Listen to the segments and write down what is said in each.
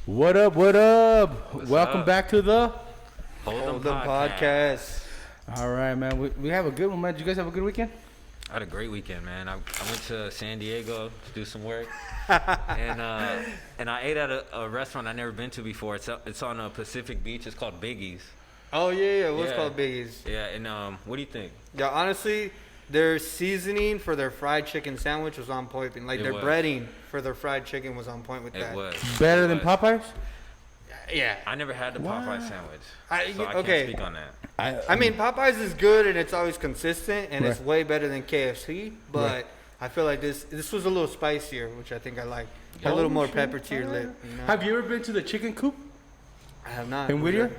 What up? What up? What's Welcome up? back to the HoldEm HoldEm PodCast. All right, man. We have a good one, man. Did you guys have a good weekend? I had a great weekend, man. I went to San Diego to do some work, and I ate at a restaurant I've never been to before. It's on a Pacific Beach. It's called Biggie's. Oh yeah, what's Yeah. called Biggie's? Yeah, and what do you think? Yeah, honestly, their seasoning for their fried chicken sandwich was on point. And like It their was. breading for their fried chicken was on point with It that. was Better It than was. Popeyes? Yeah. I never had the Popeye sandwich, so I okay. can't speak on that. I mean, Popeyes is good and it's always consistent and it's Right. way better than KFC. But Right. I feel like this was a little spicier, which I think I like. A Oh, little more shit. pepper to your lip. You know? Have you ever been to the Chicken Coop I have not. in Whittier?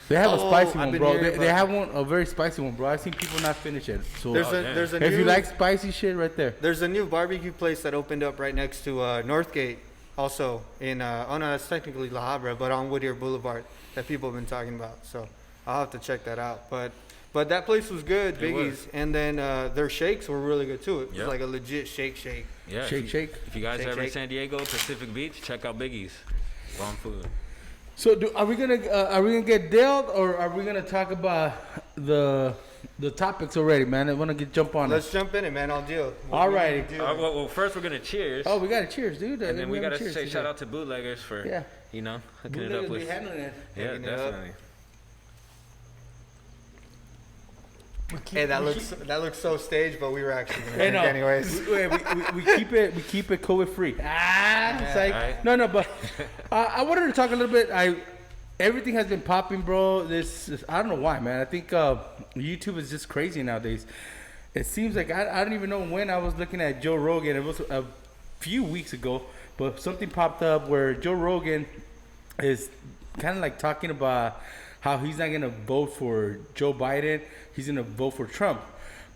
They have a Oh, spicy I've one, been bro. hearing They about have a very spicy one, bro. I've seen people not finish it. So There's a damn. there's a if new you like spicy shit, right there. There's a new barbecue place that opened up right next to Northgate, also in oh no, that's technically La Habra, but on Whittier Boulevard that people have been talking about. So I'll have to check that out. But that place was good, It Biggie's, was. and then their shakes were really good too. It was Yep. like a legit shake. Yeah, Shake, shake. If you guys Shake, ever in shake. San Diego, Pacific Beach, check out Biggie's. Bomb food. So are we gonna get dealt or are we gonna talk about the topics already, man? I want to jump on Let's it. jump in it, man. I'll deal. All righty. Well, first we're gonna cheers. Oh, we got to cheers, dude. and then we have a gotta cheers say today. shout out to bootleggers for Yeah. hooking it up Bootleggers be with. handling it. Yeah, Hooking it up. definitely. Hey, that looks so staged, but we were actually gonna Hey, drink no. anyways. We keep it COVID free. It's like Right. no, but I wanted to talk a little bit. Everything has been popping, bro. I don't know why, man. I think YouTube is just crazy nowadays. It seems like I don't even know when I was looking at Joe Rogan. It was a few weeks ago, but something popped up where Joe Rogan is kind of like talking about how he's not gonna vote for Joe Biden. He's gonna vote for Trump.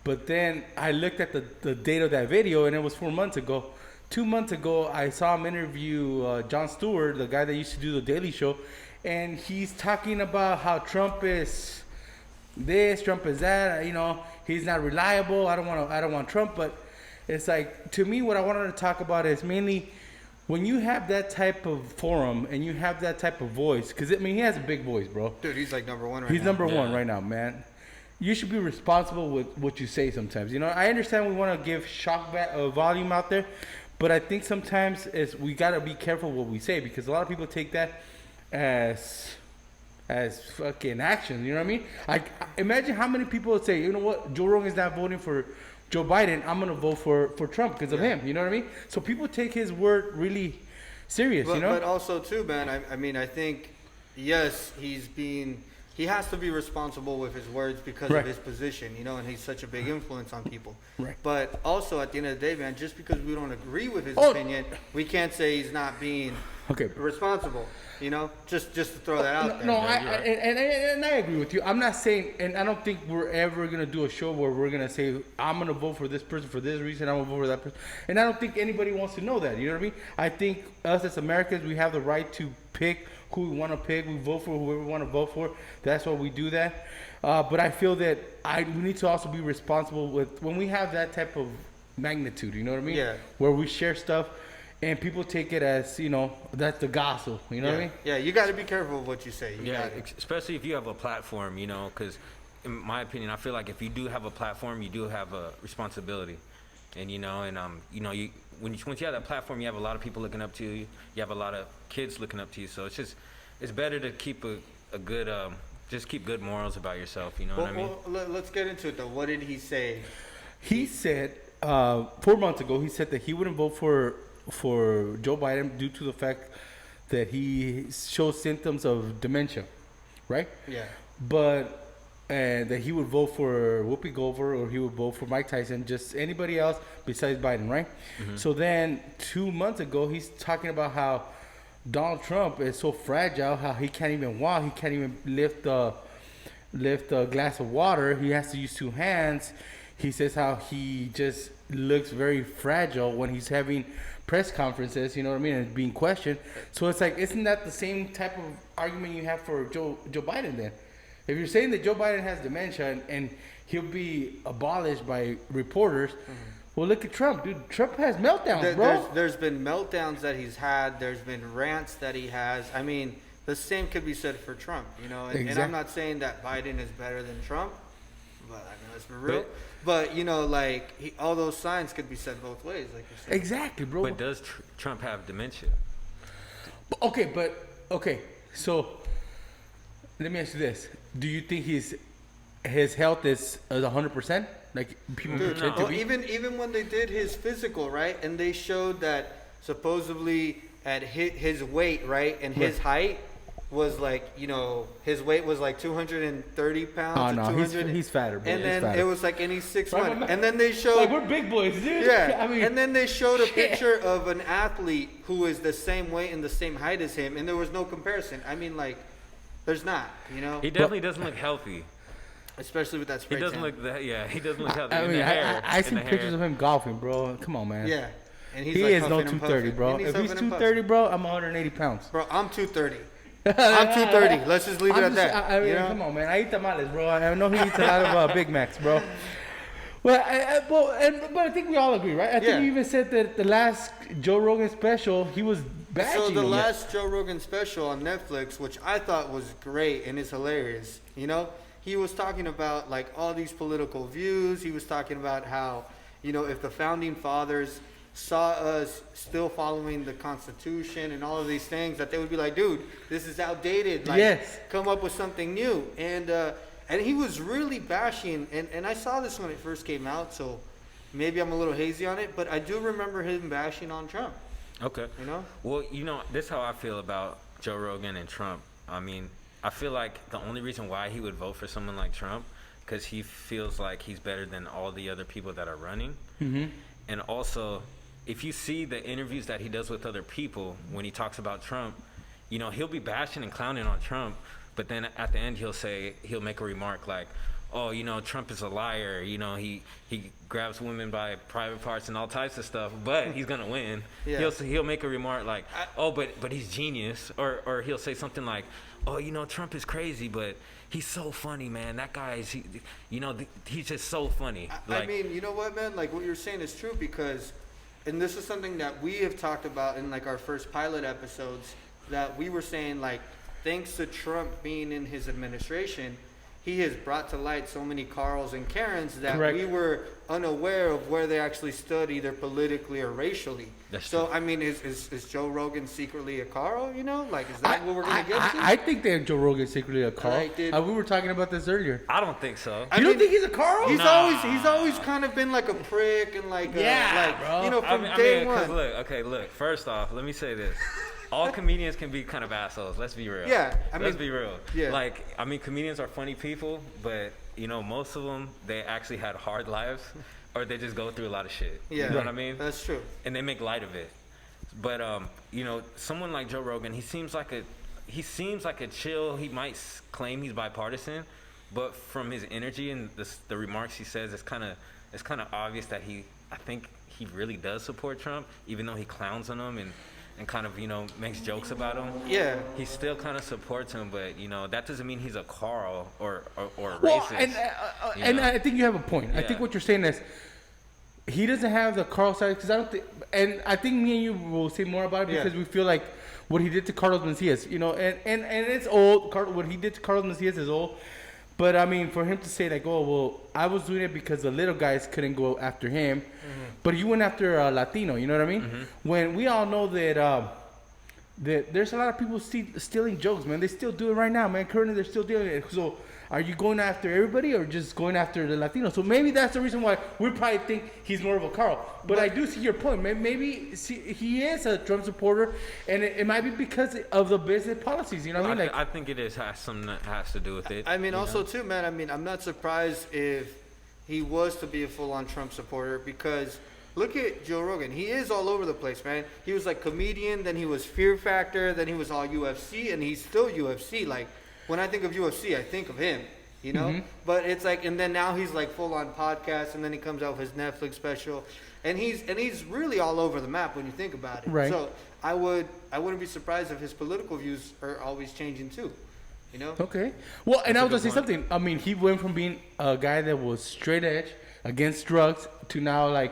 But then I looked at the date of that video, and it was 4 months ago. 2 months ago, I saw him interview Jon Stewart, the guy that used to do the Daily Show, and he's talking about how Trump is this, Trump is that. You know, he's not reliable. I don't want Trump. But it's like, to me, what I wanted to talk about is mainly when you have that type of forum and you have that type of voice, because he has a big voice, bro. Dude, he's like number one right He's now. number one Yeah. right now, man. You should be responsible with what you say sometimes. You know, I understand we want to give volume out there, but I think sometimes we got to be careful what we say, because a lot of people take that as fucking action. You know what I mean? Imagine how many people would say, you know what, Joe Rogan's not voting for Joe Biden, I'm going to vote for Trump because of him. You know what I mean? So people take his word really serious, But, you know? but also too, man. I mean, I think yes, he has to be responsible with his words because Right. of his position, you know, and he's such a big influence on people. Right. But also at the end of the day, man, just because we don't agree with his Oh. opinion, we can't say he's not being Okay. responsible. You know, just to throw that out there. No, Yeah, you're right. and I agree with you. I'm not saying, and I don't think we're ever gonna do a show where we're gonna say I'm gonna vote for this person for this reason, I'm gonna vote for that person, and I don't think anybody wants to know that. You know what I mean? I think us as Americans, we have the right to pick who we want to pick. We vote for whoever we want to vote for. That's why we do that. But I feel that we need to also be responsible with when we have that type of magnitude. You know what I mean? Yeah. Where we share stuff. And people take it as, you know, that's the gospel. You know what I mean? Yeah, you got to be careful of what you say. You Yeah, gotta- especially if you have a platform, you know, because in my opinion, I feel like if you do have a platform, you do have a responsibility, and you know, once you have that platform, you have a lot of people looking up to you. You have a lot of kids looking up to you. So it's better to keep a good, just keep good morals about yourself. You know what I mean? Let's get into it though. What did he say? He said 4 months ago, he said that he wouldn't vote for Joe Biden due to the fact that he shows symptoms of dementia, right? Yeah. And that he would vote for Whoopi Goldberg or he would vote for Mike Tyson, just anybody else besides Biden, right? So then 2 months ago, he's talking about how Donald Trump is so fragile, how he can't even walk, he can't even lift a glass of water, he has to use two hands. He says how he just looks very fragile when he's having press conferences, you know what I mean, and being questioned. So it's like, isn't that the same type of argument you have for Joe Biden then? If you're saying that Joe Biden has dementia and he'll be abolished by reporters, Well, look at Trump, dude. Trump has meltdowns, bro. There's been meltdowns that he's had. There's been rants that he has. I mean, the same could be said for Trump, you know. And I'm not saying that Biden is better than Trump, but I mean, let's be real. But you know, like all those signs could be said both ways, like you're saying. Exactly, bro. But does Trump have dementia? Okay. So let me ask you this: do you think his health is 100%? Like people pretend to be? Even when they did his physical, right, and they showed that supposedly at his weight, right, and his height was like, you know, his weight was like 230 pounds. Oh no, he's fatter, bro. And then it was like, and he's 6'1". And then they showed, like, we're big boys, dude. Yeah. I mean, and then they showed a picture of an athlete who is the same weight and the same height as him, and there was no comparison. I mean, like, there's not, you know. He definitely doesn't look healthy. Especially with that spray He doesn't tan. look that. Yeah, he doesn't look healthy. I mean, I seen pictures of him golfing, bro. Come on, man. Yeah. And he's he like is no huffing and 230, puffing. bro. And If he's 230, bro, I'm 180 pounds. Bro, I'm 230. I'm 230. Let's just leave it at that. I mean, you know? come on, man. I eat tamales, bro. I know he eats a lot of Big Macs, bro. Well, but I think we all agree, right? I think you even said that the last Joe Rogan special, he was bashing. So the last Joe Rogan special on Netflix, which I thought was great and is hilarious, you know, he was talking about like all these political views. He was talking about how, you know, if the founding fathers saw us still following the Constitution and all of these things, that they would be like, dude, this is outdated. Like, come up with something new. And he was really bashing, and I saw this when it first came out, so maybe I'm a little hazy on it, but I do remember him bashing on Trump. Okay. You know? Well, you know, this is how I feel about Joe Rogan and Trump. I mean, I feel like the only reason why he would vote for someone like Trump, because he feels like he's better than all the other people that are running. Mm-hmm. And also, if you see the interviews that he does with other people, when he talks about Trump, you know, he'll be bashing and clowning on Trump, but then at the end he'll make a remark like, oh, you know, Trump is a liar. You know, he grabs women by private parts and all types of stuff, but he's gonna win. Yeah. He'll make a remark like, oh, but he's genius, or he'll say something like, oh, you know, Trump is crazy, but he's so funny, man. That guy is, he's just so funny. I mean, you know what, man? Like what you're saying is true because, and this is something that we have talked about in like our first pilot episodes, that we were saying like, thanks to Trump being in his administration, he has brought to light so many Carls and Karens that we were unaware of where they actually stood, either politically or racially. So, I mean, is Joe Rogan secretly a Carl, you know? Like, is that what we're going to get to? I think that Joe Rogan is secretly a Carl. We were talking about this earlier. I don't think so. You don't think he's a Carl? He's always kind of been like a prick and like, bro. You know, from day one. Look, first off, let me say this. All comedians can be kind of assholes. Let's be real. Yeah, let's be real. Yeah. Like, I mean, comedians are funny people, but you know, most of them they actually had hard lives, or they just go through a lot of shit. Yeah, you know what I mean? That's true. And they make light of it. But you know, someone like Joe Rogan, he seems like a chill. He might claim he's bipartisan, but from his energy and the remarks he says, it's kind of obvious that I think he really does support Trump, even though he clowns on him and kind of, you know, makes jokes about him. Yeah. He still kind of supports him, but, you know, that doesn't mean he's a Carl or a well, racist. And I think you have a point. Yeah. I think what you're saying is he doesn't have the Carl side, because I don't think, and I think me and you will say more about it because we feel like what he did to Carlos Mencias, you know, and it's old. What he did to Carlos Mencias is old. But, I mean, for him to say, like, oh, well, I was doing it because the little guys couldn't go after him. Mm-hmm. But you went after a Latino, you know what I mean? Mm-hmm. When we all know that there's a lot of people stealing jokes, man. They still do it right now, man. Currently, they're still doing it. So are you going after everybody or just going after the Latino? So maybe that's the reason why we probably think he's more of a Carl. But I do see your point, man. Maybe he is a Trump supporter, and it might be because of the business policies. You know what I mean? Like, I think it has to do with it. I mean, also too, man. I mean, I'm not surprised if he was to be a full-on Trump supporter, because look at Joe Rogan. He is all over the place, man. He was like comedian, then he was Fear Factor, then he was all UFC, and he's still UFC. Like, when I think of UFC, I think of him, you know? Mm-hmm. But it's like, and then now he's like full-on podcast, and then he comes out with his Netflix special, and he's really all over the map when you think about it. Right. So I wouldn't be surprised if his political views are always changing too, you know? Okay. Well, and I was gonna say something. I mean, he went from being a guy that was straight edge against drugs to now like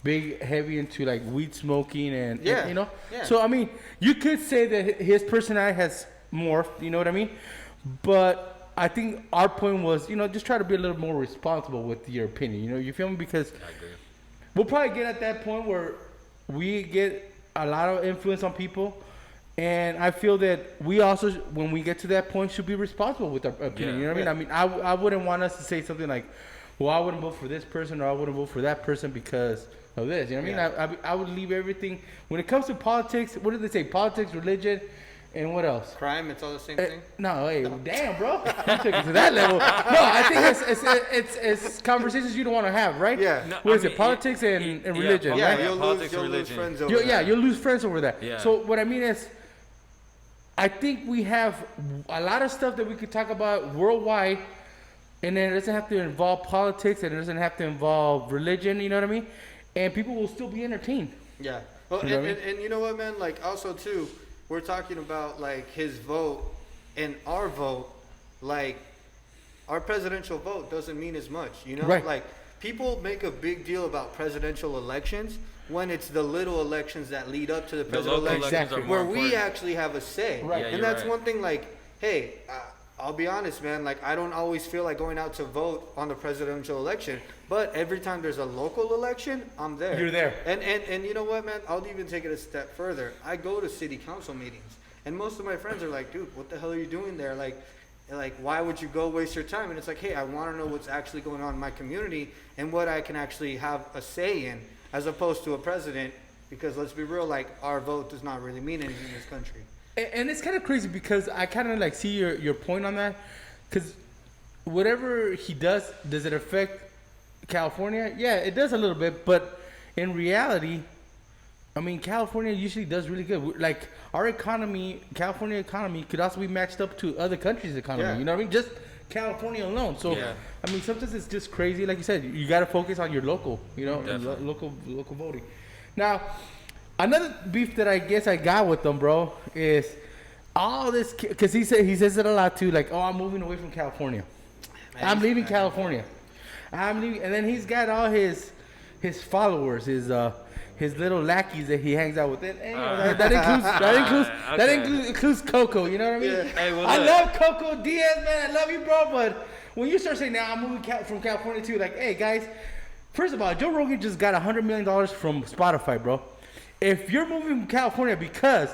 big, heavy into like weed smoking and you know. Yeah. So I mean, you could say that his personality has morphed. You know what I mean? But I think our point was, you know, just try to be a little more responsible with your opinion. You know, you feel me? Because I agree. we'll probably get at that point where we get a lot of influence on people. And I feel that we also, when we get to that point, should be responsible with our opinion. You know what I mean? I mean, I wouldn't want us to say something like, well, I wouldn't vote for this person or I wouldn't vote for that person because of this. You know what I mean? I would leave everything. When it comes to politics, what did they say? Politics, religion, and what else? Crime, it's all the same thing? No, hey, damn, bro. You took it to that level. No, I think it's conversations you don't want to have, right? Yeah. No, What I is mean, it? Politics and religion, Yeah, right? you'll Politics, lose religion. friends over that. Yeah, you'll lose friends over that. Yeah. So what I mean is, I think we have a lot of stuff that we could talk about worldwide, and then it doesn't have to involve politics, and it doesn't have to involve religion. You know what I mean? And people will still be entertained. Yeah. Well, You know what I and you know what, man? Like, also, too, we're talking about, like, his vote and our vote. Like, our presidential vote doesn't mean as much, you know? Right. Like, people make a big deal about presidential elections when it's the little elections that lead up to the presidential local election, elections are more where we important. actually have a say. Right. Yeah, And you're that's right. one thing, like, hey, I'll be honest, man. Like, I don't always feel like going out to vote on the presidential election, but every time there's a local election, I'm there. You're there. And you know what, man? I'll even take it a step further. I go to city council meetings, and most of my friends are like, "Dude, what the hell are you doing there? Like, why would you go waste your time?" And it's like, hey, I want to know what's actually going on in my community and what I can actually have a say in, as opposed to a president. Because let's be real, like, our vote does not really mean anything in this country. And it's kind of crazy because I kind of like see your point on that. Because whatever he does it affect California? Yeah, it does a little bit. But in reality, I mean, California usually does really good. Like, our economy, California economy, could also be matched up to other countries' economy. Yeah. You know what I mean? Just California alone. So, Yeah. I mean, sometimes it's just crazy. Like you said, you got to focus on your local, you know, Definitely. local voting. Now, another beef that I guess I got with them, bro, is all this, because he says it a lot too, like, oh, I'm moving away from California. Man, I'm he's- leaving California. I'm leaving, and then he's got all his followers, his little lackeys that he hangs out with. And, you know, that includes Coco. You know what I mean? Yeah. Hey, well, I look. love Coco Diaz, man. I love you, bro. But when you start saying, "Now I'm moving from California too," like, hey guys, first of all, Joe Rogan just got $100 million from Spotify, bro. If you're moving from California because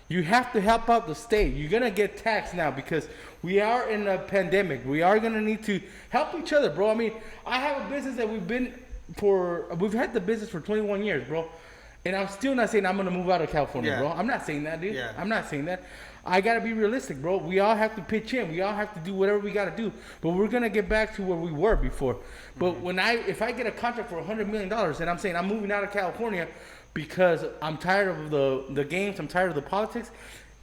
you have to help out the state, you're gonna get taxed now because we are in a pandemic. We are gonna need to help each other, bro. I mean, I have a business that we've had the business for 21 years, bro. And I'm still not saying I'm gonna move out of California, Yeah. bro. I'm not saying that, dude. Yeah. I'm not saying that. I gotta be realistic, bro. We all have to pitch in. We all have to do whatever we gotta do. But we're gonna get back to where we were before. But if I get a contract for $100 million and I'm saying I'm moving out of California because I'm tired of the games, I'm tired of the politics,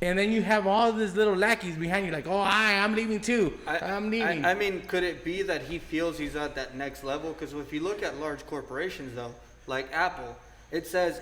and then you have all these little lackeys behind you like, oh, I'm leaving too. I'm leaving. I mean, could it be that he feels he's at that next level? Because if you look at large corporations, though, like Apple,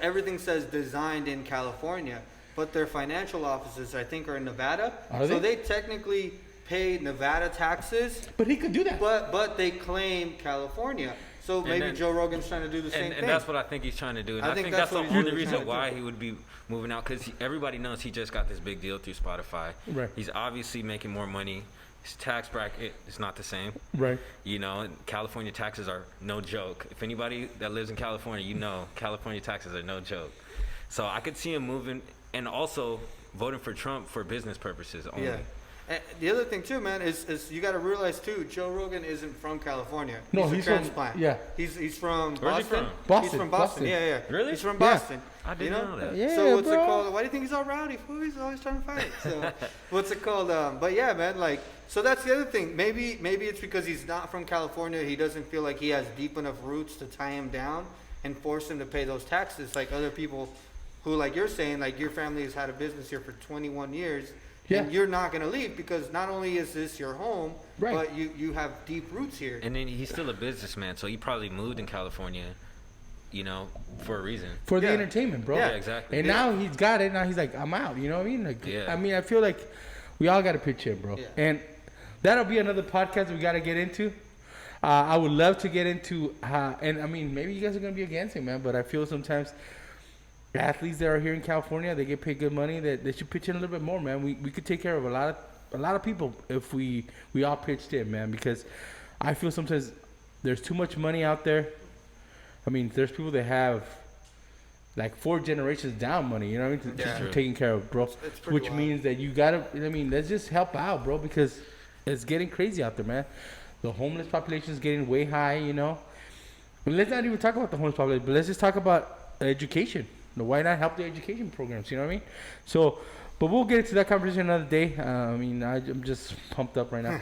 everything says designed in California, but their financial offices, I think, are in Nevada. Are so they? they technically pay Nevada taxes, But he could do that. but they claim California. So maybe then- Joe Rogan's trying to do the same And thing. that's what I think he's trying to do. And I I think think that's that's what the he's only really trying reason to why do. he would be moving out, because everybody knows he just got this big deal through Spotify. Right. He's obviously making more money. His tax bracket is not the same. Right. You know, and California taxes are no joke. If anybody that lives in California, you know California taxes are no joke. So I could see him moving and also voting for Trump for business purposes only. Yeah. And the other thing too, man, is you got to realize too, Joe Rogan isn't from California. No, he's he's a from- transplant. yeah. He's from Where's he Boston. from? Boston, He's from Boston. Boston. Yeah. Really? He's from Yeah. Boston. I didn't know that. Yeah, So what's bro. it called? Why do you think he's all rowdy? Fool? He's always trying to fight. So what's it called? But yeah, man, like, so that's the other thing. Maybe it's because he's not from California. He doesn't feel like he has deep enough roots to tie him down and force him to pay those taxes like other people who, like you're saying, like your family has had a business here for 21 years. Yeah. And you're not going to leave because not only is this your home, Right. but you have deep roots here. And then he's still a businessman, so he probably moved in California, you know, for a reason. For the Yeah. entertainment, bro. Yeah, exactly. And now he's got it. Now he's like, I'm out. You know what I mean? Like, Yeah. I mean, I feel like we all got to pitch in, bro. Yeah. And that'll be another podcast we got to get into. I would love to get into, and I mean, maybe you guys are gonna be against it, man. But I feel sometimes athletes that are here in California, they get paid good money. That they should pitch in a little bit more, man. We could take care of a lot of people if we all pitched in, man. Because I feel sometimes there's too much money out there. I mean, there's people that have like 4 generations down money, you know what I mean? Just taking care of, bro. Which wild. Means that you gotta, I mean, let's just help out, bro, because it's getting crazy out there, man. The homeless population is getting way high, you know. And let's not even talk about the homeless population, but let's just talk about education. Why not help the education programs, you know what I mean? So, but we'll get into that conversation another day. I mean, I'm just pumped up right now.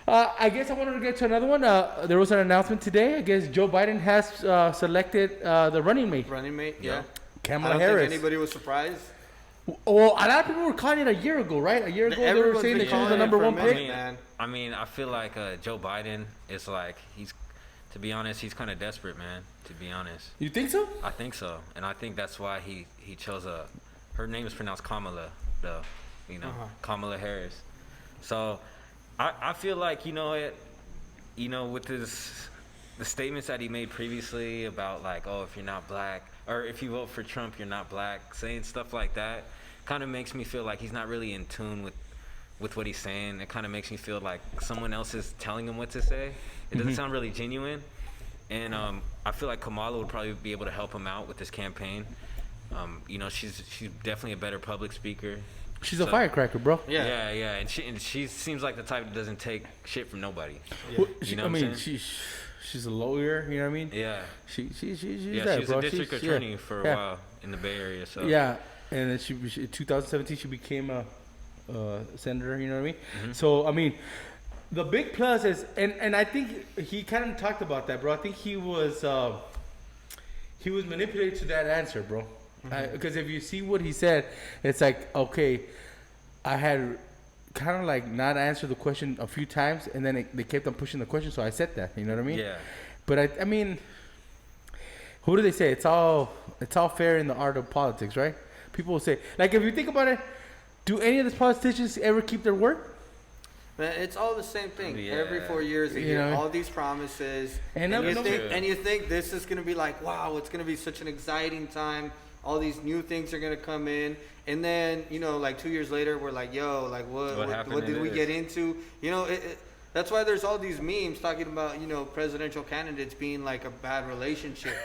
I guess I wanted to get to another one. There was an announcement today. I guess Joe Biden has selected the running mate. Running mate, yeah. Kamala I don't Harris. think anybody was surprised. Well, a lot of people were calling it a year ago, right? A year ago, they were saying that she was the number 1 pick. I mean, I feel like Joe Biden is like, to be honest, he's kind of desperate, man. To be honest. You think so? I think so, and I think that's why he chose her name is pronounced Kamala, though, you know, Kamala Harris. So, I feel like with the statements that he made previously about like, oh, if you're not black, or if you vote for Trump, you're not black, saying stuff like that, kind of makes me feel like he's not really in tune with what he's saying. It kind of makes me feel like someone else is telling him what to say. It doesn't sound really genuine. And I feel like Kamala would probably be able to help him out with this campaign. She's definitely a better public speaker. She's a firecracker, bro. Yeah, and she seems like the type that doesn't take shit from nobody. Yeah. Well, she's a lawyer. You know what I mean? Yeah. She's she that, was bro. a district attorney for a while in the Bay Area. So yeah, and then she in 2017 she became a senator. You know what I mean? Mm-hmm. So I mean, the big plus is, and I think he kind of talked about that, bro. I think he was manipulated to that answer, bro. Because if you see what he said, it's like, okay, I had kind of like not answered the question a few times, and then they kept on pushing the question, so I said that. You know what I mean? Yeah. But I mean, who do they say? It's all fair in the art of politics, right? People will say, like, if you think about it, do any of these politicians ever keep their word? Man, it's all the same thing. Yeah. Every 4 years, they hear all these promises, and you think this is gonna be like, wow, it's gonna be such an exciting time. All these new things are gonna come in, and then like 2 years later, we're like, yo, like what did we get into? That's why there's all these memes talking about presidential candidates being like a bad relationship.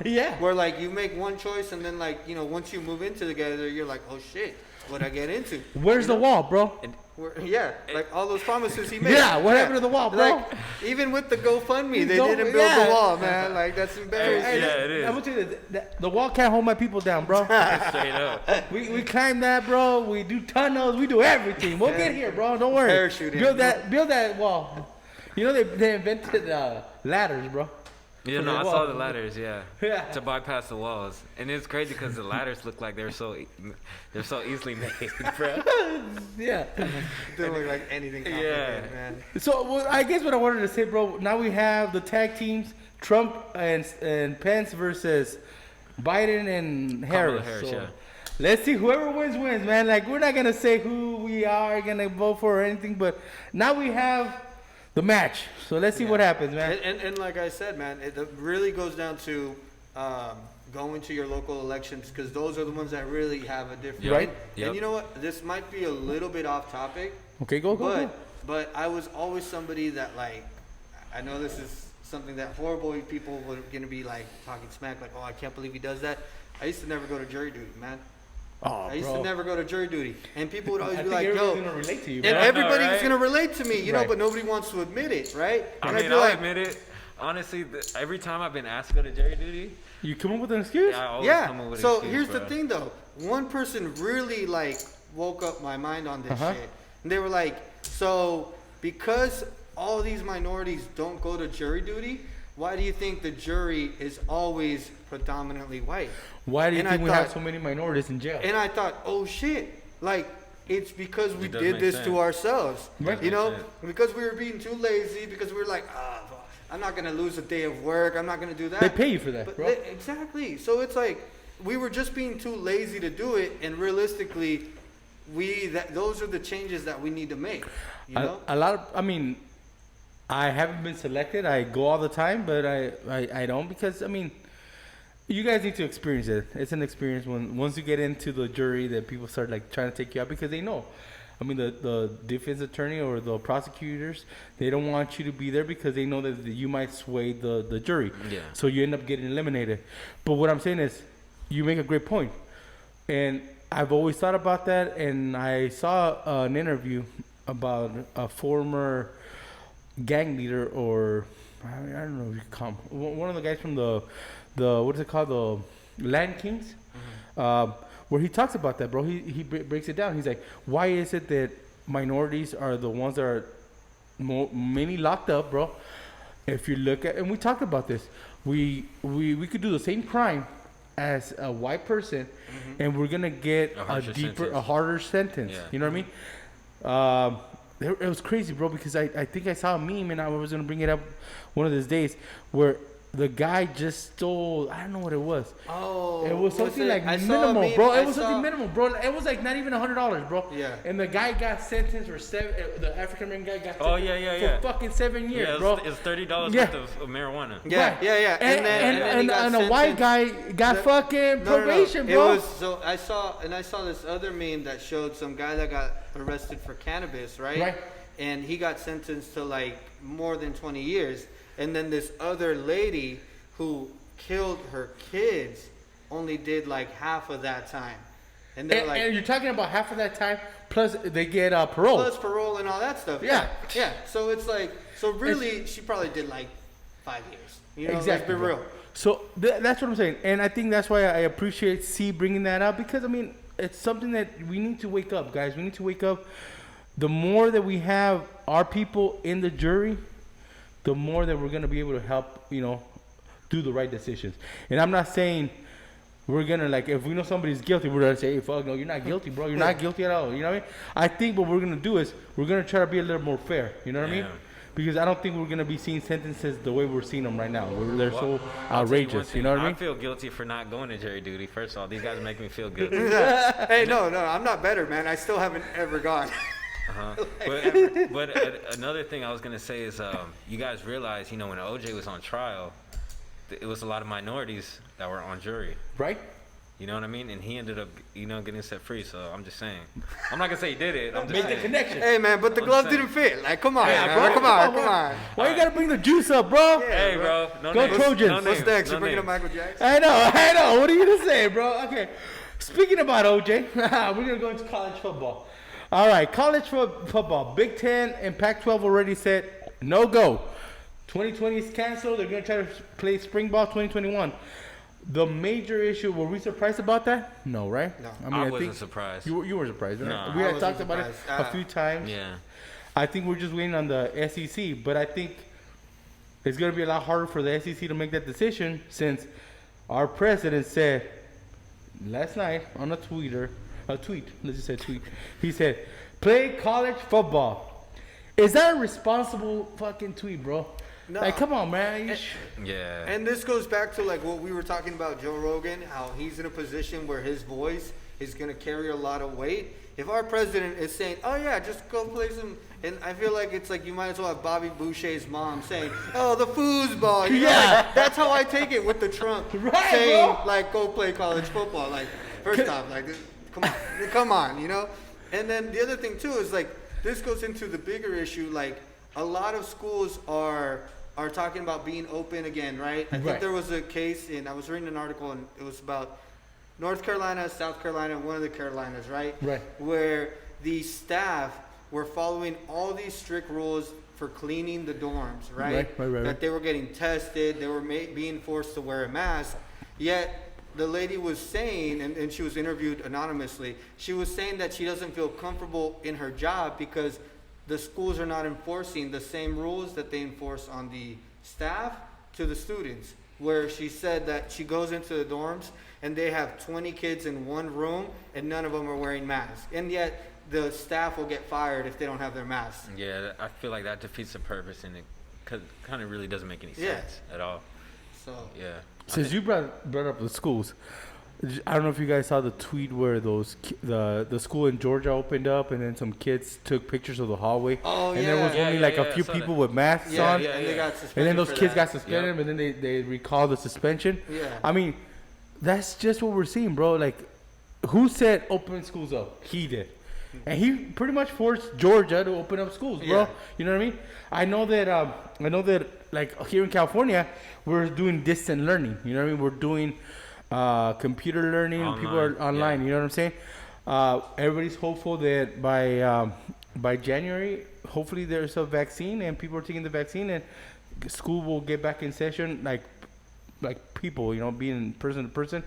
Yeah. Where like you make one choice, and then like once you move into together, you're like, oh shit, what'd I get into? Where's the wall, bro? Like all those promises he made. Yeah, what happened to the wall, bro? Like, even with the GoFundMe, they didn't build the wall, man. Like, that's embarrassing. Yeah, it is. I'm gonna tell you the wall can't hold my people down, bro. Straight up. We climb that, bro. We do tunnels. We do everything. We'll get here, bro. Don't worry. Parachuting. Build that wall. They invented ladders, bro. Yeah, no, I saw the ladders. Yeah, to bypass the walls, and it's crazy because the ladders look like they're so easily made, bro. Yeah, they don't look like anything complicated, man. So I guess what I wanted to say, bro. Now we have the tag teams: Trump and Pence versus Biden and Harris. So let's see, whoever wins, man. Like, we're not gonna say who we are gonna vote for or anything, but now we have the match. So let's see what happens, man. And like I said, man, it really goes down to going to your local elections, because those are the ones that really have a difference. Right. Yep. And you know what? This might be a little bit off topic. Okay, go. But I was always somebody that, like, I know this is something that horrible people were going to be like talking smack, like, oh, I can't believe he does that. I used to never go to jury duty, man. Oh, I used to never go to jury duty, and people would always be like, "Yo," gonna relate to you, and everybody's gonna relate to me, you know, but nobody wants to admit it, right? I mean, I'll admit it. Honestly, every time I've been asked to go to jury duty, you come up with an excuse. Yeah, I always come up with an excuse, here's the thing, though. One person really like woke up my mind on this shit, and they were like, "So because all these minorities don't go to jury duty, why do you think the jury is always predominantly white? Why do you think we have so many minorities in jail?" And I thought, oh shit, like, it's because we did this to ourselves. Right. Because we were being too lazy, because we were like, I'm not going to lose a day of work, I'm not going to do that. They pay you for that, bro. Exactly. So it's like, we were just being too lazy to do it, and realistically, those are the changes that we need to make, you know? I haven't been selected. I go all the time, but I don't because I mean, you guys need to experience it. It's an experience once you get into the jury that people start like trying to take you out because they know. I mean, the defense attorney or the prosecutors, they don't want you to be there because they know that you might sway the jury. Yeah. So you end up getting eliminated. But what I'm saying is, you make a great point. And I've always thought about that. And I saw an interview about a former gang leader or, I don't know if you call him, one of the guys from the what is it called? The Land Kings. Where he talks about that, bro. He breaks it down. He's like, why is it that minorities are the ones that are mainly locked up, bro? If you look at, and we talked about this, we could do the same crime as a white person, and we're gonna get a harder sentence. Yeah. You know what I mean? It was crazy, bro, because I think I saw a meme, and I was gonna bring it up one of these days, where the guy just stole, I don't know what it was. Oh. It was something like minimal, bro. It was something minimal, bro. It was like not even $100, bro. Yeah. And the guy got sentenced for the African American guy got sentenced for fucking 7 years, bro. It's $30 worth of marijuana. Yeah, Right. yeah. And a white guy got fucking probation, bro. It was so I saw this other meme that showed some guy that got arrested for cannabis, right? Right. And he got sentenced to like more than 20 years. And then this other lady who killed her kids only did like half of that time. And they're like, and you're talking about half of that time plus they get parole. Plus parole and all that stuff. Yeah. Yeah. So it's like, really, she probably did like 5 years. You know, exactly, let's be real. So that's what I'm saying. And I think that's why I appreciate C bringing that up because, I mean, it's something that we need to wake up, guys. We need to wake up. The more that we have our people in the jury, the more that we're going to be able to help, do the right decisions. And I'm not saying we're going to, like, if we know somebody's guilty, we're going to say, hey, fuck, no, you're not guilty, bro. You're not guilty at all. You know what I mean? I think what we're going to do is we're going to try to be a little more fair. You know what I mean? Because I don't think we're going to be seeing sentences the way we're seeing them right now. They're so outrageous. You know what I mean? I feel guilty for not going to jury duty. First of all, these guys make me feel guilty. Hey, no, I'm not better, man. I still haven't ever gone. But another thing I was gonna say is, you guys realize, when OJ was on trial, it was a lot of minorities that were on jury. Right. You know what I mean? And he ended up, getting set free. So I'm just saying. I'm not gonna say he did it. I'm just Make saying. the connection. Hey, man, but the gloves didn't fit. Like, come on, man. bro, Come on. Why you gotta bring the juice up, bro? Yeah, Hey, bro. No Go names. Trojans. No What's names. next? No You bringing up names. Michael Jackson? I know. What are you gonna say, bro? Okay. Speaking about OJ, we're gonna go into college football. All right, college football. Big Ten and Pac-12 already said no go. 2020 is canceled. They're gonna try to play spring ball 2021. The major issue. Were we surprised about that? No, right? No. I wasn't surprised. You were surprised, right? No. We I had wasn't talked about it surprised. a few times. Yeah. I think we're just waiting on the SEC, but I think it's gonna be a lot harder for the SEC to make that decision since our president said last night on a tweet, let's just say tweet, he said, play college football. Is that a responsible fucking tweet, bro? No. Like, come on, man. Yeah. And this goes back to like what we were talking about Joe Rogan, how he's in a position where his voice is going to carry a lot of weight. If our president is saying, oh yeah, just go play some, and I feel like it's like you might as well have Bobby Boucher's mom saying, oh, the foosball. You know, like, that's how I take it with the Trump Right, saying, bro. like, go play college football. Like, first off, like, come on, And then the other thing too is like, this goes into the bigger issue. Like, a lot of schools are talking about being open again, right? I think there was a case I was reading an article and it was about North Carolina, South Carolina, one of the Carolinas, right? Right. Where the staff were following all these strict rules for cleaning the dorms, right? Right. That they were getting tested, they were being forced to wear a mask, yet the lady was saying, and she was interviewed anonymously, she was saying that she doesn't feel comfortable in her job because the schools are not enforcing the same rules that they enforce on the staff to the students. Where she said that she goes into the dorms and they have 20 kids in one room and none of them are wearing masks. And yet the staff will get fired if they don't have their masks. Yeah, I feel like that defeats the purpose, and it kind of really doesn't make any sense at all. So Yeah. Since you brought up the schools, I don't know if you guys saw the tweet where the school in Georgia opened up, and then some kids took pictures of the hallway. Oh, and there was only like a few people with masks on. And they got suspended. And then those for kids that. got suspended, and then they recalled the suspension. Yeah. I mean, that's just what we're seeing, bro. Like, who said open schools up? He did. And he pretty much forced Georgia to open up schools, bro. Yeah. You know what I mean? I know that like here in California, we're doing distant learning. You know what I mean? We're doing computer learning. Online, people are online. You know what I'm saying? Everybody's hopeful that by January, hopefully there's a vaccine and people are taking the vaccine and school will get back in session like people, you know, being person to person.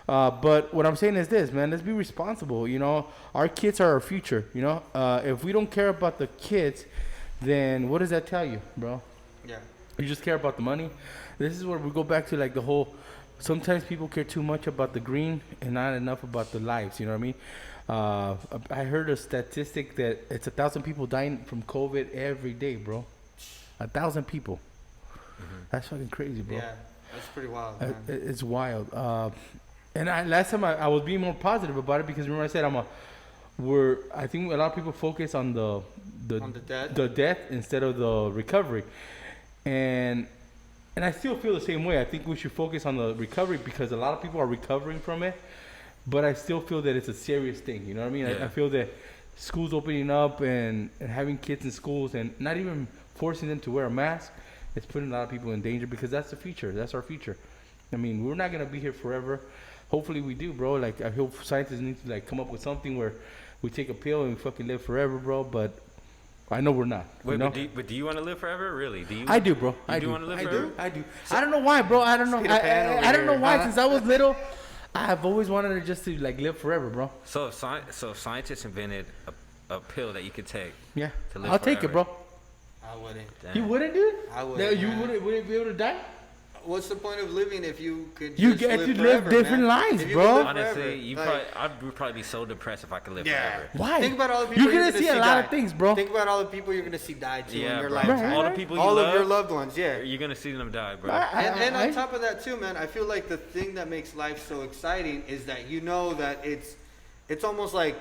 But what I'm saying is this, man, let's be responsible. You know, our kids are our future. You know, if we don't care about the kids, then what does that tell you, bro? Yeah. You just care about the money. This is where we go back to like the whole. Sometimes people care too much about the green and not enough about the lives. You know what I mean? I heard a statistic that it's 1,000 people dying from COVID every day, bro. 1,000 people. Mm-hmm. That's fucking crazy, bro. Yeah, that's pretty wild, man. It's wild. And last time I was being more positive about it because remember I said I think a lot of people focus on the death instead of the recovery, and I still feel the same way. I think we should focus on the recovery because a lot of people are recovering from it, but I still feel that it's a serious thing. You know what I mean? Yeah. I feel that schools opening up and having kids in schools and not even forcing them to wear a mask, it's putting a lot of people in danger because that's the future. That's our future. I mean, we're not gonna be here forever. Hopefully we do, bro. Like I hope scientists need to like come up with something where we take a pill and we fucking live forever, bro. But I know we're not. Wait, you know? but do you want to live forever? Really? Do you? I do, bro. You do want to live forever? I do. I don't know why, bro. I don't know. I don't know why. Since I was little, I've always wanted to just to like live forever, bro. So scientists invented a pill that you could take. Yeah. To live I'll take it, forever. bro. I wouldn't. Damn. You wouldn't, dude? I wouldn't. You man. wouldn't be able to die? What's the point of living if you could You just get live to forever, live different man? lives, If you bro. could live Honestly, forever, I would probably be so depressed if I could live Yeah. forever. Why? Think about all the people You're gonna see a lot die. of things, bro. Think about all the people you're gonna see die too in Yeah, your bro. lifetime. All the people you all love, of your loved ones, yeah. you're gonna see them die, bro. And on top of that too, man, I feel like the thing that makes life so exciting is that you know that it's almost like,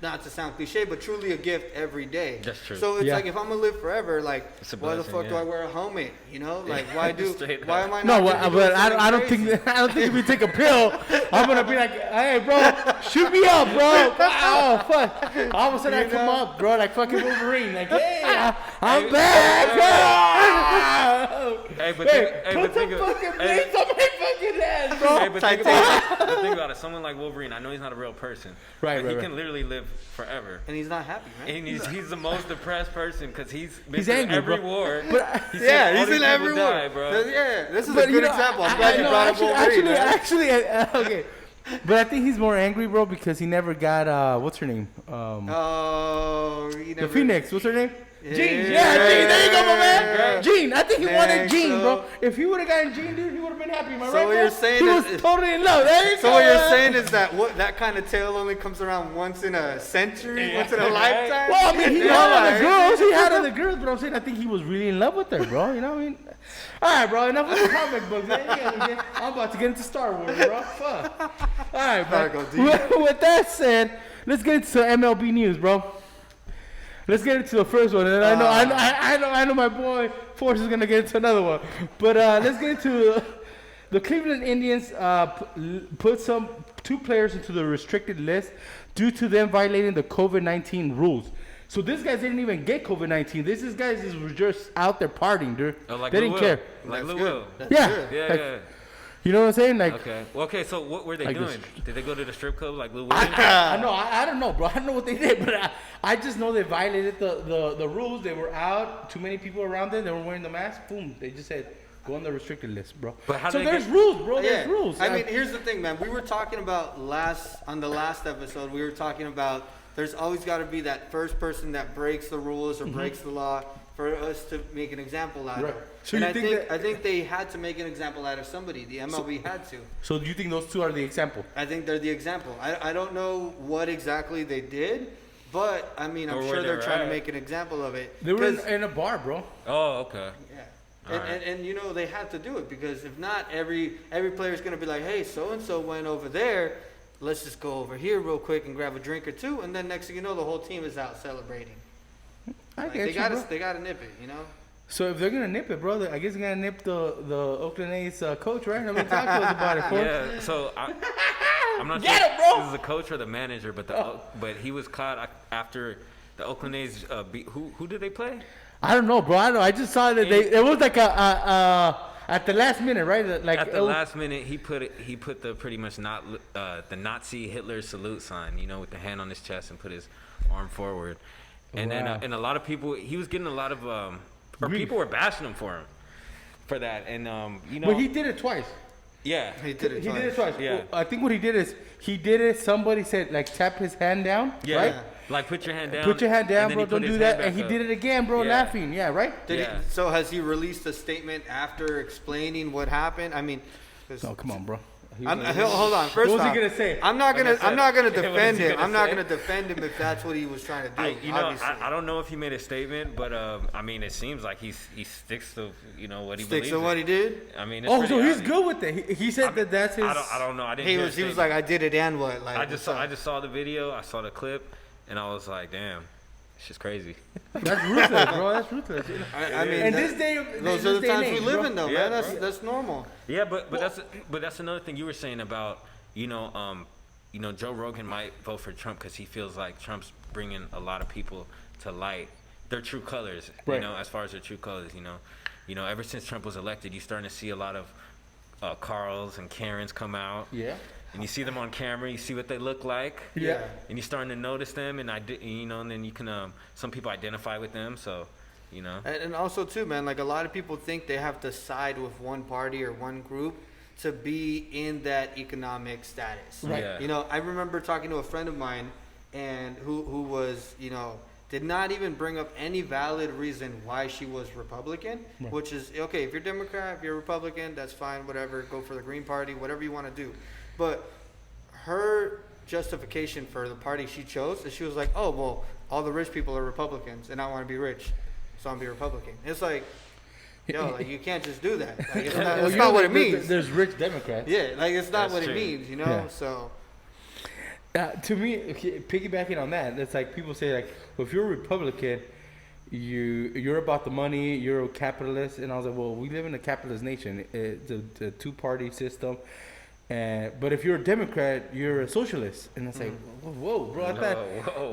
not to sound cliche, but truly a gift every day. That's true. So it's Yeah. like if I'm gonna live forever, like It's a why the blessing, fuck do yeah. I wear a helmet? You know, like why Straight why up. am I No, not? gonna be but doing I don't something think crazy? if we take a pill, I'm gonna be like, hey, bro, shoot me up, bro. Oh fuck! All of a sudden I come up, bro, like fucking Wolverine, like, hey, I'm back. Hey, but Put some think fucking blades on my fucking head, bro. Hey, but think about it. Someone like Wolverine, I know he's not a real person. Right, but he right. can literally live forever. And he's not happy, man. And he's the most depressed person because he's been He's through angry, every bro. war. But He's Yeah, seen all he's these in people every die, war. bro. Yeah, this is But a good example. I'm glad you brought up Wolverine. man. Actually, okay. But I think he's more angry, bro, because he never got what's her name? Oh, he The never. Phoenix. What's her name? Yeah. Jean. Yeah, Jean. There you go, my man. Yeah. Jean. I think he wanted Man, Jean, so- bro. If he would have gotten Jean, dude, he would have been happy. Am I So right, what bro? you're saying he is- was totally in love. There you So go, what you're man. saying is that that kind of tale only comes around once in a century, once in a lifetime? Well, I mean, he Yeah, had other like- girls. He had other girls, but I'm saying I think he was really in love with her, bro. You know what I mean? All right, bro. Enough with the comic books. Man. I'm about to get into Star Wars, bro. Fuck. All right, bro. Gotta go deep. With that said, let's get into some MLB news, bro. Let's get into the first one, and I know my boy Force is gonna get into another one, but let's get into the Cleveland Indians. Put two players into the restricted list due to them violating the COVID-19 rules. So these guys didn't even get COVID-19. These guys were just out there partying, dude. Oh, like they Lil didn't Will. care. Like That's Lil good. Will. That's Yeah. good. Yeah, Like, yeah. You know what I'm saying? Like, Okay. Well, okay. So what were they Like doing? this. Did they go to the strip club like Lil Will? I know. I don't know, bro. I don't know what they did, but I just know they violated the rules. They were out. Too many people around them. They were wearing the mask. Boom. They just said, go on the restricted list, bro. But how so did they there's get- rules, bro. Yeah. There's rules. I mean, here's the thing, man. We were talking about on the last episode, we were talking about there's always got to be that first person that breaks the rules or breaks the law for us to make an example out Right. of. So And you I think think that- I think they had to make an example out of somebody. The MLB had to. So do you think those two are the example? I think they're the example. I don't know what exactly they did, but I mean, Or I'm where sure they they're were trying at. to make an example of it. They were 'Cause- in a bar, bro. Oh, okay. yeah. And you know they have to do it because if not, every player is going to be like, hey, so and so went over there. Let's just go over here real quick and grab a drink or two, and then next thing you know, the whole team is out celebrating. They gotta nip it, you know. So if they're gonna nip it, bro, I guess they're gonna nip the Oakland A's coach, right? I mean, talk to us about it, folks. Yeah. So I'm not Get sure it, bro! if this is the coach or the manager, but he was caught after the Oakland A's beat. Who did they play? I don't know, bro. I don't know. I just saw that it was like at the last minute, right? Like at the last minute, he put the pretty much not the Nazi Hitler salute sign, you know, with the hand on his chest and put his arm forward, and then and a lot of people, he was getting a lot of or people were bashing him for that, and you know. But he did it twice. Yeah, He did it twice. Yeah. Well, I think what he did is somebody said like tap his hand down, yeah. right? Like put your hand down. Put your hand down, and bro. then he Don't put do his that. hand And he back did up. it again, bro, Yeah. laughing. Yeah, right? So has he released a statement after explaining what happened? I mean, Oh, come on, bro. hold on. First What was off, he gonna say? I'm not gonna What is defend he him. gonna I'm not say? gonna defend him if that's what he was trying to do. I don't know if he made a statement, but I mean, it seems like he sticks to what he Sticks believes to what he in. did. I mean, it's Oh, pretty so he's obvious. good with it. He said that's his. I don't know. I didn't. He hear a was statement. like, I did it and what? Like I just saw the video. I saw the clip, and I was like, damn, it's just crazy. That's ruthless, bro. That's ruthless. I mean, And that- those are the times we live in, though, Yeah, man. bro. That's normal. Yeah, but that's another thing you were saying about Joe Rogan might vote for Trump because he feels like Trump's bringing a lot of people to light their true colors. Right. You know, as far as their true colors. Ever since Trump was elected, you're starting to see a lot of Carls and Karens come out. Yeah. And you see them on camera, you see what they look like. Yeah. And you're starting to notice them, and and then you can some people identify with them, so. And also too, man, like a lot of people think they have to side with one party or one group to be in that economic status. Right. Yeah. I remember talking to a friend of mine and who was, did not even bring up any valid reason why she was Republican, Right. which is okay, if you're Democrat, if you're Republican, that's fine, whatever, go for the Green Party, whatever you want to do. But her justification for the party she chose is she was like, oh, well, all the rich people are Republicans and I want to be rich, so I'm be Republican. It's like, like you can't just do that. Like, it's not, Well, it's not what it there's- means. There's rich Democrats. Yeah, like it's not That's what true. it means, Yeah. So To me, piggybacking on that, it's like people say like, well, if you're a Republican, you're about the money, you're a capitalist, and I was like, well, we live in a capitalist nation. It's a two-party system, but if you're a Democrat, you're a socialist, and it's like, whoa, bro,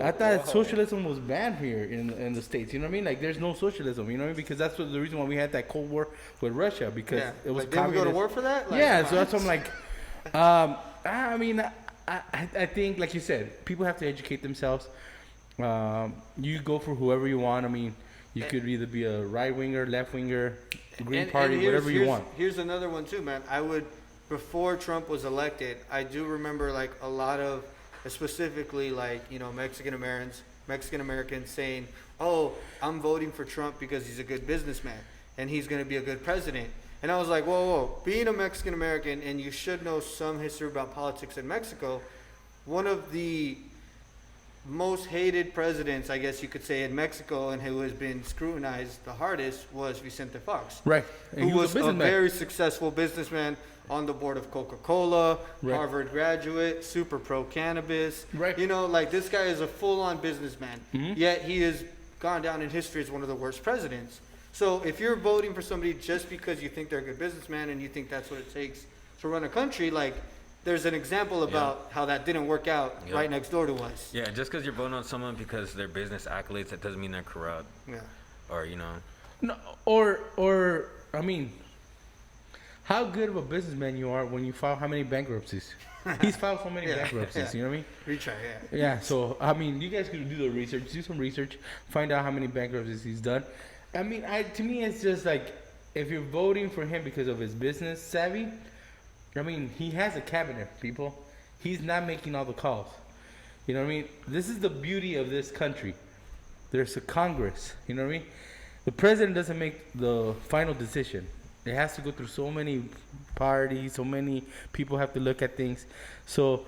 I thought socialism was banned here in the States. You know what I mean? Like, there's no socialism. You know what I mean? Because that's the reason why we had that Cold War with Russia, because it was like, didn't we go to communist. war for that? Like, Yeah, come so on. that's what I'm like. I mean, I think, like you said, people have to educate themselves. You go for whoever you want. I mean, you could either be a right winger, left winger, Green Party, whatever you want. Here's another one too, man. Before Trump was elected, I do remember like a lot of, specifically like, Mexican Americans saying, oh, I'm voting for Trump because he's a good businessman and he's going to be a good president. And I was like, whoa, being a Mexican American, and you should know some history about politics in Mexico, one of the most hated presidents, I guess you could say, in Mexico, and who has been scrutinized the hardest, was Vicente Fox. Right. And Who he was a businessman. very successful businessman on the board of Coca-Cola, Right. Harvard graduate, super pro cannabis. Right. Like this guy is a full-on businessman, Mhm. yet he has gone down in history as one of the worst presidents. So if you're voting for somebody just because you think they're a good businessman and you think that's what it takes to run a country, like there's an example about how that didn't work out right next door to us. Yeah, just because you're voting on someone because their business accolades, that doesn't mean they're corrupt. Yeah. Or, No, or I mean, how good of a businessman you are when you file how many bankruptcies? He's filed so many bankruptcies. You know what I mean? Retry, yeah. Yeah. So I mean, you guys could do the research, do some research, find out how many bankruptcies he's done. I mean, to me, it's just like if you're voting for him because of his business savvy. I mean, he has a cabinet, people. He's not making all the calls. You know what I mean? This is the beauty of this country. There's a Congress. You know what I mean? The president doesn't make the final decision. It has to go through so many parties, so many people have to look at things. So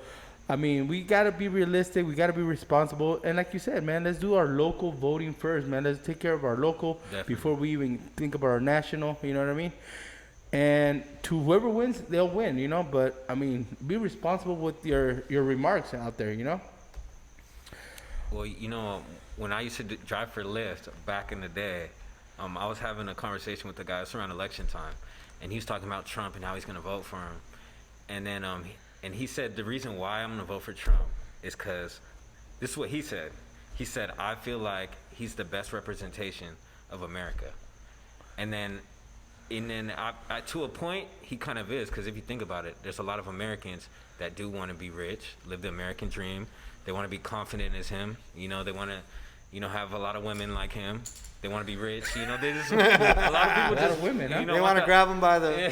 I mean, we gotta be realistic. We gotta be responsible. And like you said, man, let's do our local voting first, man. Let's take care of our local before we even think about our national. You know what I mean? And to whoever wins, they'll win. You know, but I mean, be responsible with your remarks out there. You know. Well, you know, when I used to drive for Lyft back in the day, I was having a conversation with the guy. It's around election time, and he was talking about Trump and how he's gonna vote for him. And then and he said the reason why I'm gonna vote for Trump is because this is what he said. He said, I feel like he's the best representation of America. And then I to a point, he kind of is, because if you think about it, there's a lot of Americans that do want to be rich, live the American dream. They want to be confident as him. You know, they want to, you know, have a lot of women like him. They want to be rich. You know, they just, a lot of people just, women, huh? you know, They want to grab them by the.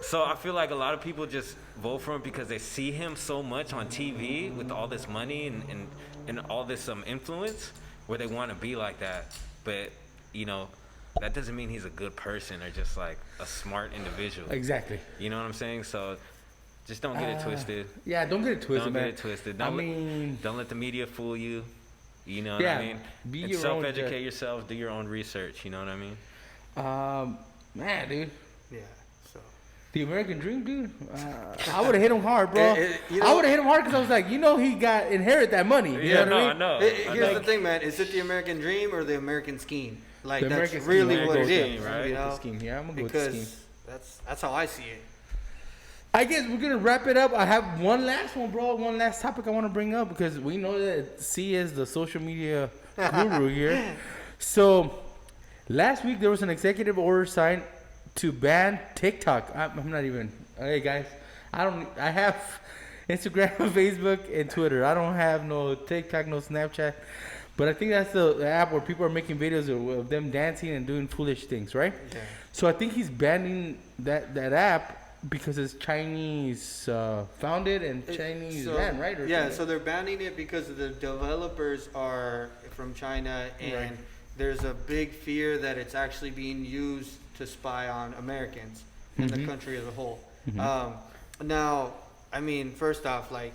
So I feel like a lot of people just vote for him because they see him so much on TV with all this money and all this influence, where they want to be like that. But, you know, that doesn't mean he's a good person or just like a smart individual. Exactly. You know what I'm saying? So just don't get it twisted. Yeah, don't get it twisted, Don't man. get it twisted. Don't Let the media fool you. You know Yeah, what I mean? be And your own self-educate yourself. Do your own research. You know what I mean? Man, dude. Yeah. So. The American dream, dude. I would have hit him hard, bro. You know, I would have hit him hard because I was like, you know, he got inherit that money. You know what I mean? I know. Here's the thing, man. Is it the American dream or the American scheme? Like, The that's American really scheme. what it American is, scheme, right? you know? The scheme. Yeah, I'm gonna go with the scheme. Because that's how I see it. I guess we're gonna wrap it up. I have one last one, bro. One last topic I want to bring up because we know that C is the social media guru here. So last week there was an executive order signed to ban TikTok. I'm not even. Hey guys, I have Instagram, Facebook, and Twitter. I don't have no TikTok, no Snapchat. But I think that's the app where people are making videos of them dancing and doing foolish things, right? Yeah. So I think he's banning that app because it's Chinese founded and Chinese ran, right? Or Yeah, something. so they're banning it because the developers are from China, and Right. there's a big fear that it's actually being used to spy on Americans and the country as a whole. Now, I mean, first off, like,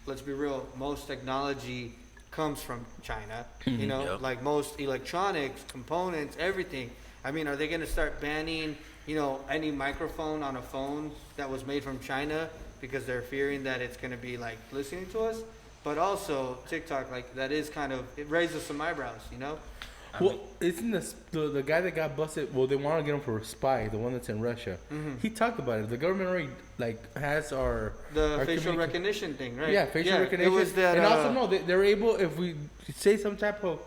let's be real, most technology comes from China, you know, Yep. like most electronics, components, everything. I mean, are they going to start banning, you know, any microphone on a phone that was made from China because they're fearing that it's going to be like listening to us? But also TikTok, like, that is kind of, it raises some eyebrows, you know? Well, isn't the guy that got busted? Well, they want to get him for a spy, the one that's in Russia. He talked about it. The government already has our Facial recognition thing, right? Yeah, facial recognition. It was that, and also, no, they're able, if we say some type of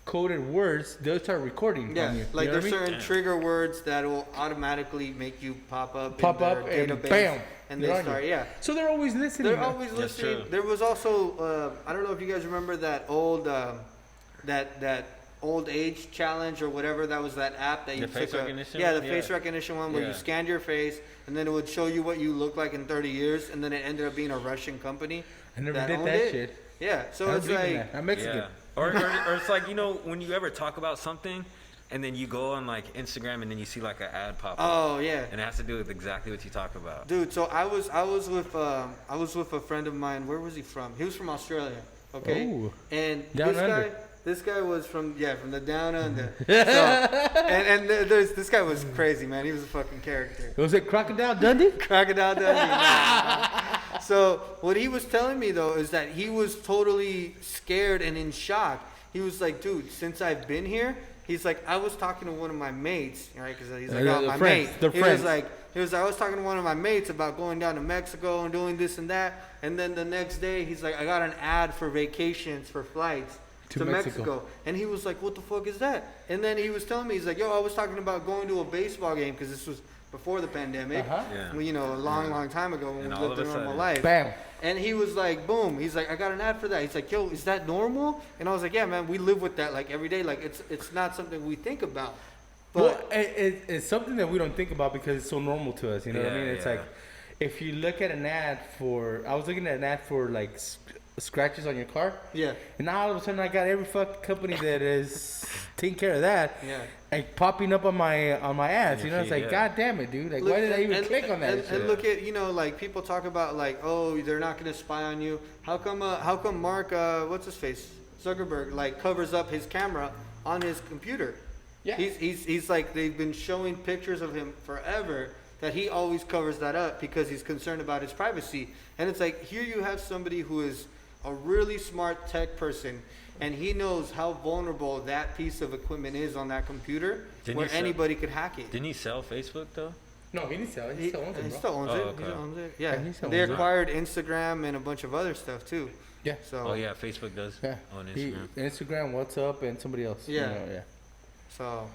coded words, they'll start recording. Yeah, on you. like You know there's what I mean? certain trigger words that will automatically make you pop up in their and database, bam, and they're they on you. start, yeah. So they're always listening. They're always That's listening. true. There was also, I don't know if you guys remember that old, that old age challenge or whatever. That was that app that you The face took recognition? Yeah, the Yeah. face recognition one where you Yeah. scanned your face and then it would show you what you look like in 30 years, and then it ended up being a Russian company. I never did owned that it. shit. Yeah, so I it's believe in like, that. I'm Mexican. Yeah. Or it's like, you know, when you ever talk about something and then you go on like Instagram and then you see like an ad pop up. oh yeah. And it has to do with exactly what you talk about. Dude, so I was with a friend of mine. Where was he from? He was from Australia. Okay. Ooh. And Down under. this guy was from the down under. So, and there's this guy was crazy, man. He was a fucking character. Was it Crocodile Dundee? Crocodile Dundee. So what he was telling me though is that he was totally scared and in shock. He was like, dude, since I've been here, he's like, I was talking to one of my mates, right? Because he's like, oh, the my friends, mate. they're He friends. was like, I was talking to one of my mates about going down to Mexico and doing this and that. And then the next day, he's like, I got an ad for vacations for flights to Mexico. And he was like, what the fuck is that? And then he was telling me, he's like, yo, I was talking about going to a baseball game because this was before the pandemic. Yeah. Well, you know, a long time ago when And we all lived of a a normal sudden- life. Bam. And he was like, boom. He's like, I got an ad for that. He's like, yo, is that normal? And I was like, yeah, man, we live with that like every day. Like it's not something we think about. But Well, it's something that we don't think about because it's so normal to us. You know what I Yeah, mean? It's yeah. like, if you look at an ad for, I was looking at an ad for like scratches on your car. yeah. And now all of a sudden I got every fucking company that is taking care of that. Yeah. Like popping up on my ads, Your it's feed, like, yeah. God damn it, dude. Like, Look, why did I even click on that? And look at, like people talk about like, oh, they're not gonna spy on you. How come Mark, what's his face, Zuckerberg, like covers up his camera on his computer? Yeah. He's like, they've been showing pictures of him forever that he always covers that up because he's concerned about his privacy. And it's like, here you have somebody who is a really smart tech person, and he knows how vulnerable that piece of equipment is on that computer, where anybody could hack it. Didn't he sell Facebook though? No, he didn't sell it. He still owns it, He bro. still owns it. Oh, okay. He owns it. Yeah. he still They owns it. acquired Instagram and a bunch of other stuff too. Yeah. So Oh yeah, Facebook does. Yeah. On Instagram. Instagram, WhatsApp, and somebody else. Yeah. Yeah. So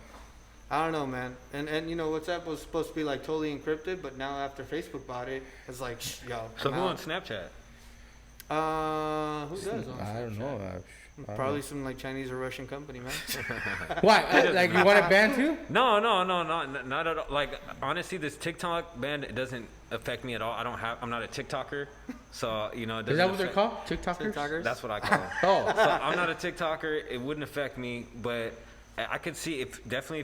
I don't know, man. And WhatsApp was supposed to be like totally encrypted, but now after Facebook bought it, it's like, yo. So I'm who on out. Snapchat? Who does? On I don't know. Probably some like Chinese or Russian company, man. Why? Like, you want it banned too? No, not at all. Like honestly, this TikTok ban it doesn't affect me at all. I'm not a TikToker, so it doesn't. Is that what they're affect- called? TikTokers? TikTokers. That's what I call them. Oh. So I'm not a TikToker. It wouldn't affect me, but I could see if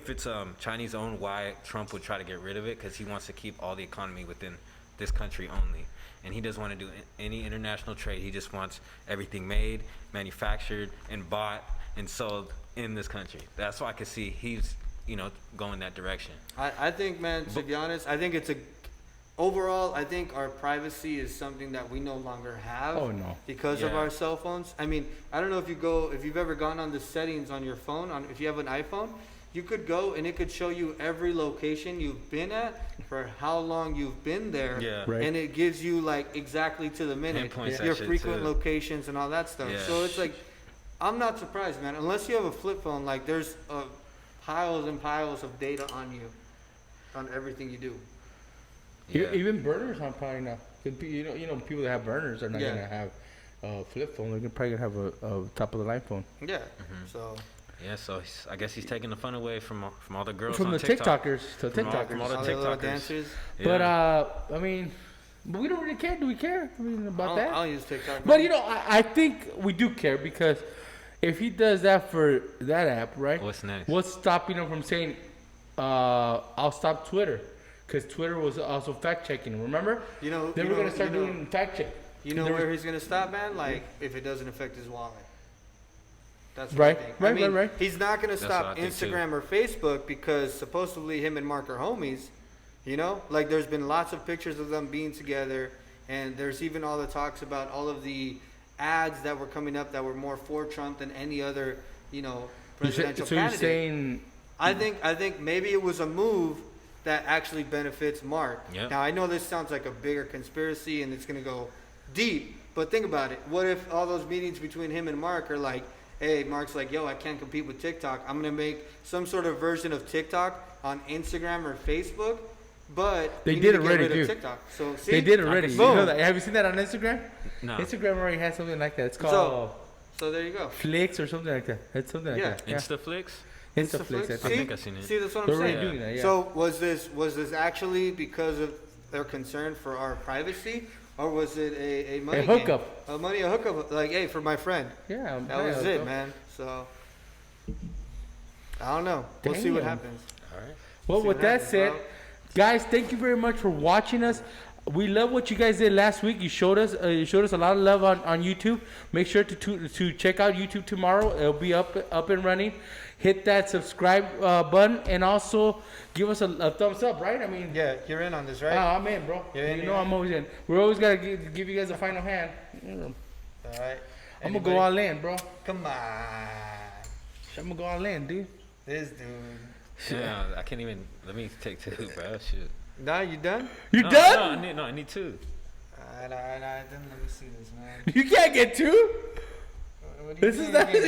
it's Chinese owned, why Trump would try to get rid of it, because he wants to keep all the economy within this country only, and he doesn't want to do any international trade. He just wants everything made, manufactured, and bought and sold in this country. That's why I could see he's going that direction. I think, man, to be honest, I think overall, I think our privacy is something that we no longer have. Oh, no. Because of Yeah. our cell phones. I mean, I don't know if you've ever gone on the settings on your phone, if you have an iPhone, you could go and it could show you every location you've been at for how long you've been there. Yeah. Right. And it gives you like exactly to the minute Pinpoints that your shit, frequent too. locations and all that stuff. Yeah. So it's like, I'm not surprised, man. Unless you have a flip phone, like there's piles and piles of data on you, on everything you do. Yeah. Even burners, I'm probably not. People that have burners are not Yeah. gonna have a flip phone. They're probably gonna have a top of the line phone. Yeah. Mm-hmm. So Yeah, so I guess he's taking the fun away from all the girls From on the TikTok. TikTokers to From all TikTokers. the all the little TikTokers. dancers. But Yeah. but we don't really care. Do we care? About that? I'll use TikTok. But I think we do care, because if he does that for that app, right? What's next? What's stopping him from saying, I'll stop Twitter? Because Twitter was also fact checking. Remember? They were gonna start doing fact check. You know There where was- he's gonna stop, man? Like if it doesn't affect his wallet. That's what Right, I think. right, I mean, right. He's not gonna That's what stop I think, too. Instagram or Facebook because supposedly him and Mark are homies. Like there's been lots of pictures of them being together, and there's even all the talks about all of the ads that were coming up that were more for Trump than any other, presidential So you're candidate. saying I think maybe it was a move that actually benefits Mark. Yep. Now I know this sounds like a bigger conspiracy and it's gonna go deep, but think about it. What if all those meetings between him and Mark are like, hey, Mark's like, yo, I can't compete with TikTok. I'm gonna make some sort of version of TikTok on Instagram or Facebook, but They we did need to get already, rid of dude. TikTok. So see, they did already? You Boom. know that? Have you seen that on Instagram? No. Instagram already has something like that. It's called So there you go. Flicks or something like that. It's something like Yeah. that. Yeah. Instaflix? Instaflix. I I think. think I've seen it. See, that's what They're I'm already saying. doing that. Yeah. So was this actually because of their concern for our privacy, or was it a money A hookup. game? A hookup. Like, hey, for my friend. Yeah. That was it, man. So I don't know. We'll see what Damn. happens. All right. Well, See with what that happens, said, bro. guys, thank you very much for watching us. We love what you guys did last week. You showed us a lot of love on YouTube. Make sure to check out YouTube tomorrow. It'll be up and running. Hit that subscribe button, and also give us a thumbs up, right? I mean, Yeah, you're in on this, right? I'm in, bro. You're in, you know yeah. I'm always in. We're always gotta give you guys a final hand. All right. I'm gonna go all in, bro. Come on, I'm gonna go all in, dude. this dude. Yeah, I can't even. Let me take 2, bro. Shit. Nah, you done? You No, done? I need 2. Alright, then let me see this, man. You can't get 2. What do you This is mean not. you can't